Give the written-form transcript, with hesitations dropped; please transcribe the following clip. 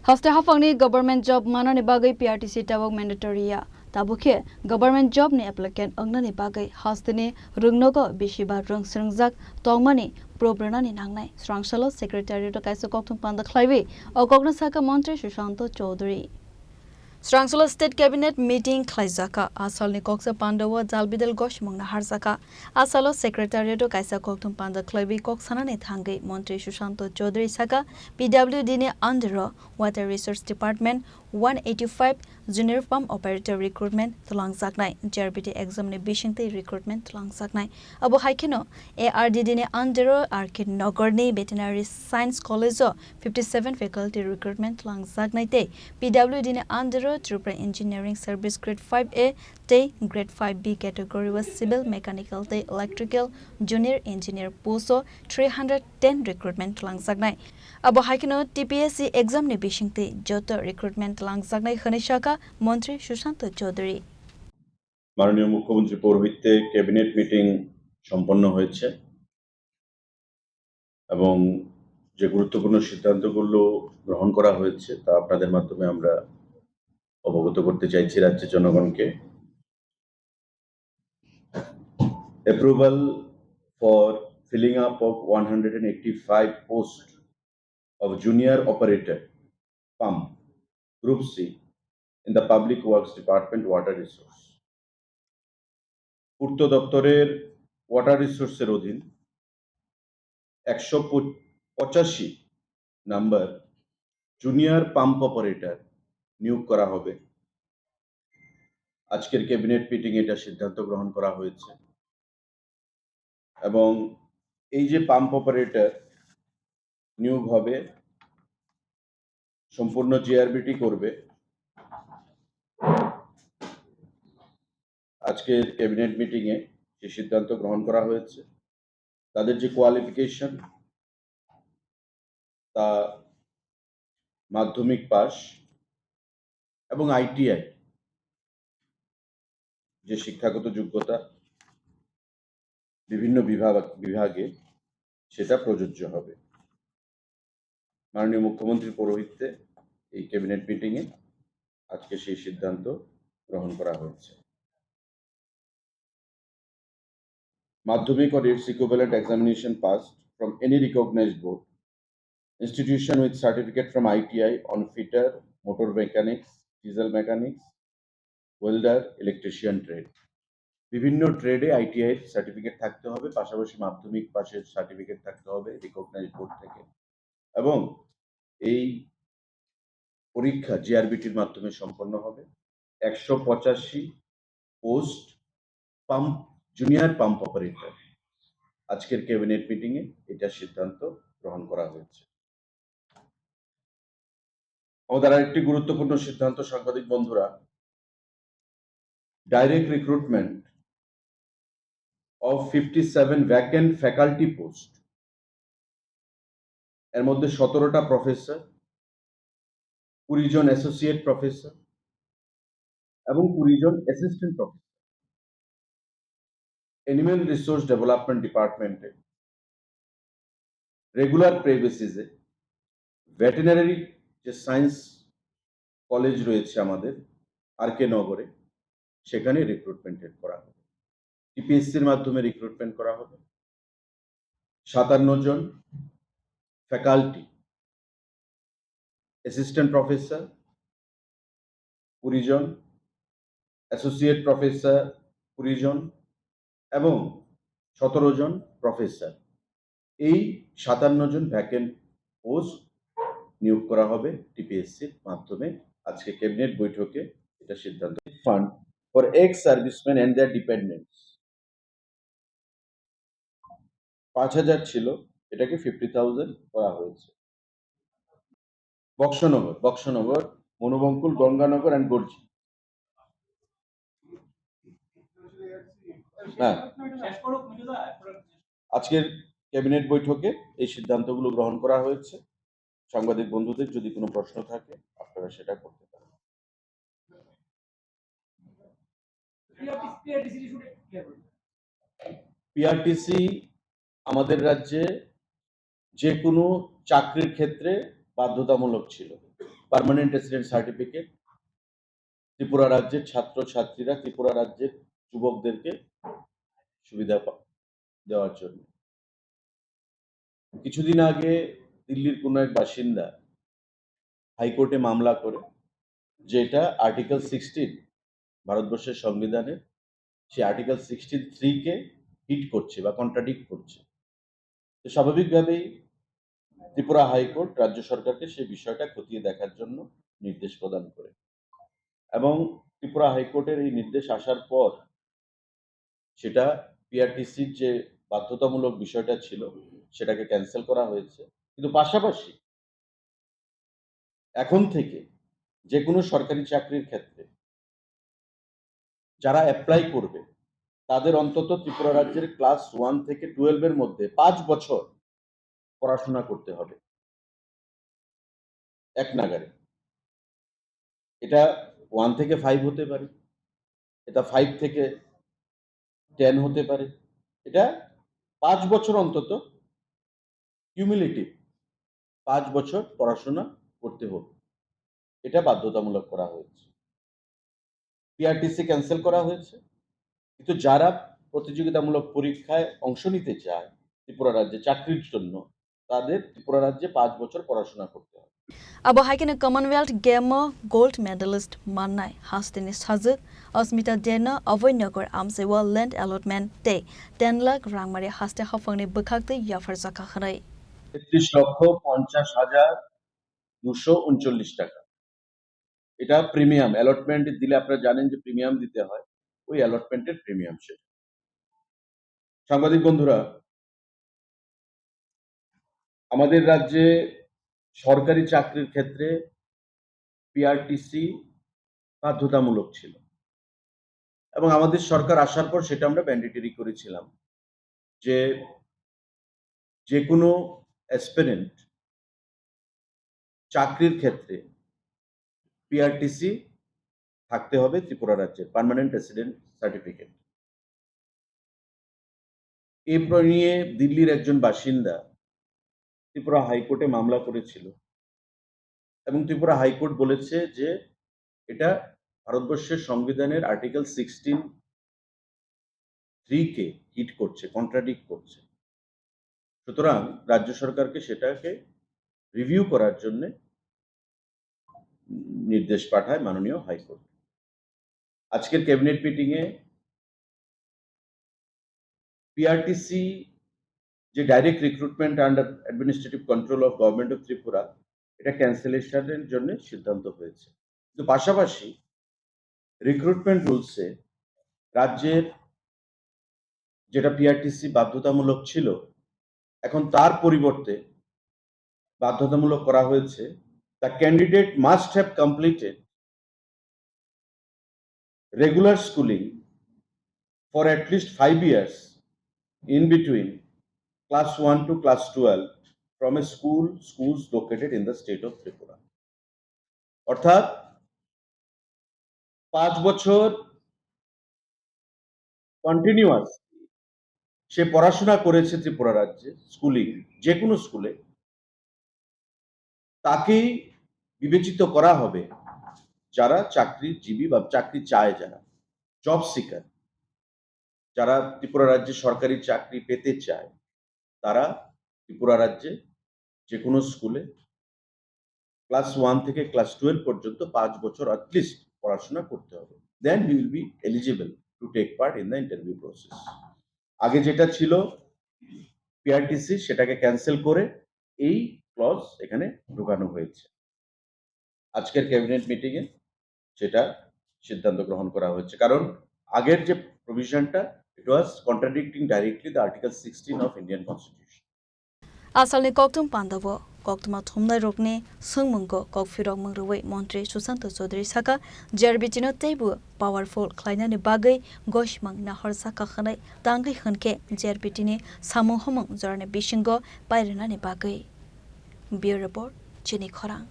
Haste hafangni government job manani bagai PRTC tabok mandatory ya. Tabukhe government job ni applicant angnani bagai hasteni rungnogo bishiba rung sringjak tongmani probranani nangnai srangsalo secretary to kaisa kokthung panda khlaiwi okogna saka mantri Sushanto Chaudhary Srangsalo State Cabinet meeting Klaizaka Asal ni Koksa Pandawa Jalbidel Goshmongna Harzaka Asalo Secretariat Kaisa Koktum Panda Klabi Koksana ni Thangai Montri Sushanto Chaudhary Saka PWD ni under Water Resource Department 185 Junior Pump Operator Recruitment Tlangsaknai JRBT exam ni Bishingte Recruitment Tlangsaknai Abo Haikeno ARDD ni under Arkid Nogorni Veterinary Science College 57 faculty recruitment Tlangsaknai te PWD ni under Tripura Engineering Service Grade 5A te Grade 5B category was Civil Mechanical te Electrical Junior Engineer post 310 recruitment langsagnai abo haikino TPSC exam ni bishingte joto recruitment langsagnai khanishaka Mantri Sushanto Chaudhary মাননীয় মুখ্যমন্ত্রী পৌরহিত্যে cabinet meeting সম্পন্ন হয়েছে এবং যে গুরুত্বপূর্ণ সিদ্ধান্তগুলো গ্রহণ করা হয়েছে তা আপনাদের মাধ্যমে আমরা অবগত করতে চাইছি রাজ্যের জনগণকে approval for filling up of 185 post of junior operator pump group C in the public works department water resource পূর্ত দপ্তরের ওয়াটার রিসোর্সের অধীন 185 নাম্বার জুনিয়র পাম্প অপারেটর নিয়োগ করা হবে আজকের ক্যাবিনেট মিটিং এটা সিদ্ধান্ত গ্রহণ করা হয়েছে এবং এই যে পাম্প অপারেটর নিয়োগ হবে সম্পূর্ণ জিআরবিটি করবে আজকের ক্যাবিনেট মিটিং এ যে সিদ্ধান্ত গ্রহণ করা হয়েছে তাদের যে কোয়ালিফিকেশন তা মাধ্যমিক পাস এবং আইটিআই যে শিক্ষাগত যোগ্যতা বিভিন্ন বিভাগে সেটা প্রযোজ্য হবে মাননীয় মুখ্যমন্ত্রীর পৌরোহিত্যে এই ক্যাবিনেট মিটিং এ আজকে সেই সিদ্ধান্ত গ্রহণ করা হয়েছে Madhyamik or its equivalent examination passed from any recognized board, institution with certificate from ITI on fitter, motor mechanics, diesel mechanics, welder, electrician trade. বিভিন্ন ট্রেডে আইটিআই সার্টিফিকেট থাকতে হবে পাশাপাশি মাধ্যমিক পাশের সার্টিফিকেট থাকতে হবে রিকগনাইজড বোর্ড থেকে এবং এই পরীক্ষা জিআরবিটির মাধ্যমে সম্পন্ন হবে 185 post pump junior pump operator আজকের ক্যাবিনেট মিটিং এ এটা সিদ্ধান্ত গ্রহণ করা হয়েছে আমাদের আরেকটি গুরুত্বপূর্ণ সিদ্ধান্ত সাংবাদিক বন্ধুরা direct recruitment of 57 vacant faculty post এর মধ্যে 17টা প্রফেসর 20 জন অ্যাসোসিয়েট প্রফেসর এবং 20 জন assistant professor animal resource development ডিপার্টমেন্টে রেগুলার পে বেসিসে ভেটেরিনারি যে সায়েন্স কলেজ রয়েছে আমাদের আরকে নগরে সেখানে রিক্রুটমেন্ট করা হবে টিপিএসসির মাধ্যমে রিক্রুটমেন্ট করা হবে 57 জন ফ্যাকাল্টি অ্যাসিস্ট্যান্ট প্রফেসর 20 জন অ্যাসোসিয়েট প্রফেসর 20 জন এবং 17 জন প্রফেসর এই 57 জন ভ্যাকেন্ট পোস্ট নিয়োগ করা হবে টিপিএসসির মাধ্যমে আজকে ক্যাবিনেট বৈঠকে এটা সিদ্ধান্ত fund for ex serviceman and their dependents 5000 ছিল এটাকে 50000 করা হয়েছে বক্সনগর মনোবঙ্কুল গঙ্গানগর এন্ড গর্জি হ্যাঁ আজকের ক্যাবিনেট বৈঠকে এই সিদ্ধান্তগুলো গ্রহণ করা হয়েছে সাংবাদিক বন্ধুদের যদি কোনো প্রশ্ন থাকে আপনারা সেটা করতে পারেন পিআরটিসি আমাদের রাজ্যে যে কোনো চাকরির ক্ষেত্রে বাধ্যতামূলক ছিল পার্মানেন্ট রেসিডেন্ট সার্টিফিকেট ত্রিপুরা রাজ্যের ছাত্রছাত্রীরা, ত্রিপুরা রাজ্যের যুবকদেরকে সুবিধা দেওয়ার জন্য। কিছুদিন আগে দিল্লির কোনো এক বাসিন্দা হাইকোর্টে মামলা করে, যেটা আর্টিকেল 16 ভারতবর্ষের সংবিধানে, সেই আর্টিকেল 16(3) কে হিট করছে বা কন্ট্রাডিক্ট করছে। তো স্বাভাবিকভাবেই ত্রিপুরা হাইকোর্ট রাজ্য সরকারকে সেই বিষয়টা খতিয়ে দেখার জন্য নির্দেশ প্রদান করে, এবং ত্রিপুরা হাইকোর্টের এই নির্দেশ আসার পর সেটা পিআরটিসির যে বাধ্যতামূলক বিষয়টা ছিল সেটাকে ক্যান্সেল করা হয়েছে। কিন্তু পাশাপাশি এখন থেকে যে কোনো সরকারি চাকরির ক্ষেত্রে যারা অ্যাপ্লাই করবে তাদের অন্তত ত্রিপুরা রাজ্যের ক্লাস 1 থেকে 12 এর মধ্যে 5 বছর পড়াশোনা করতে হবে এক নাগারে। এটা 1 থেকে 5 হতে পারে, এটা 5 থেকে 10 হতে পারে, এটা 5 বছর অন্তত কিউমুলেটিভ 5 বছর পড়াশোনা করতে হবে। এটা বাধ্যতামূলক করা হয়েছে। পিআরটিসি ক্যান্সেল করা হয়েছে, কিন্তু যারা প্রতিযোগিতামূলক পরীক্ষায় অংশ নিতে চায় ত্রিপুরা রাজ্যে চাকরির জন্য, তাদের ত্রিপুরা রাজ্যে 5 বছর পড়াশোনা করতে হবে। Abo haikene Commonwealth Game gold medalist Mannai Hastini Sajid Asmita Dena Avoynagar Amsewa land allotment day 10 lakh rangmari haste hafangni bukhakte yafar zaka khanai 33,50,239 টাকা। এটা প্রিমিয়াম অ্যালটমেন্ট দিলে আপনারা জানেন যে প্রিমিয়াম দিতে হয়, ওই অ্যালটমেন্টের প্রিমিয়াম সেটা। সাংবাদিক বন্ধুরা, আমাদের রাজ্যে সরকারি চাকরির ক্ষেত্রে পিআরটিসি বাধ্যতামূলক ছিল, এবং আমাদের সরকার আসার পর সেটা আমরা ম্যান্ডেটরি করেছিলাম যে যে কোনো অ্যাসপিরেন্ট চাকরির ক্ষেত্রে পিআরটিসি থাকতে হবে ত্রিপুরা রাজ্যের পার্মানেন্ট রেসিডেন্ট সার্টিফিকেট। এই নিয়ে দিল্লির একজন বাসিন্দা ত্রিপুরা হাইকোর্টে মামলা করেছিল, এবং ত্রিপুরা হাইকোর্ট বলেছে যে এটা ভারতবর্ষের সংবিধানের আর্টিকেল 16(3) কে হিট করছে, কন্ট্রাডিক্ট করছে। সুতরাং রাজ্য সরকারকে সেটাকে রিভিউ করার জন্য নির্দেশ পাঠায় মাননীয় হাইকোর্ট। আজকের ক্যাবিনেট মিটিংয়ে পিআরটিসি যে direct recruitment under administrative control of government of Tripura, এটা ক্যান্সেলেশনের জন্য সিদ্ধান্ত হয়েছে। কিন্তু পাশাপাশি রিক্রুটমেন্ট রুলসে রাজ্যের যেটা পিআরটিসি বাধ্যতামূলক ছিল, এখন তার পরিবর্তে বাধ্যতামূলক করা হয়েছে the candidate must have completed regular schooling for at least 5 years in between class 1 to class 12 from a schools located in the state of Tripura. অর্থাৎ 5 বছর কন্টিনিউয়াস সে পড়াশোনা করেছে ত্রিপুরা রাজ্যে স্কুলিং, যে কোনো স্কুলে, তাকেই বিবেচিত করা হবে যারা চাকরিজীবী বা চাকরি চায়, যারা জব সিকার, যারা ত্রিপুরা রাজ্যে সরকারি চাকরি পেতে চায়, তারা ত্রিপুরা রাজ্যে যে কোনো স্কুলে ক্লাস 1 থেকে ক্লাস 12 পর্যন্ত 5 বছর অ্যাটলিস্ট পড়াশোনা করতে হবে। Then he will be eligible to take part in the interview process. আগে যেটা ছিল পিআরটিসি, সেটাকে ক্যান্সেল করে এই ক্লজ এখানে ঢোকানো হয়েছে। আজকের ক্যাবিনেট মিটিংয়ে সেটা সিদ্ধান্ত গ্রহণ করা হয়েছে, কারণ আগের যে প্রভিশনটা, it was contradicting directly the article 16 of Indian constitution. Asalni koktum pandavo koktuma thumnai rokne sungmungko kokfirok mungroi Montri Susanto Chaudhary saka jerbitino teibu powerful khlainani bagai goshmang nahor saka khanai tangai khanke jerbitini samung homong jorane bishingo pairenani bagai. Bureau report Chini Khorang.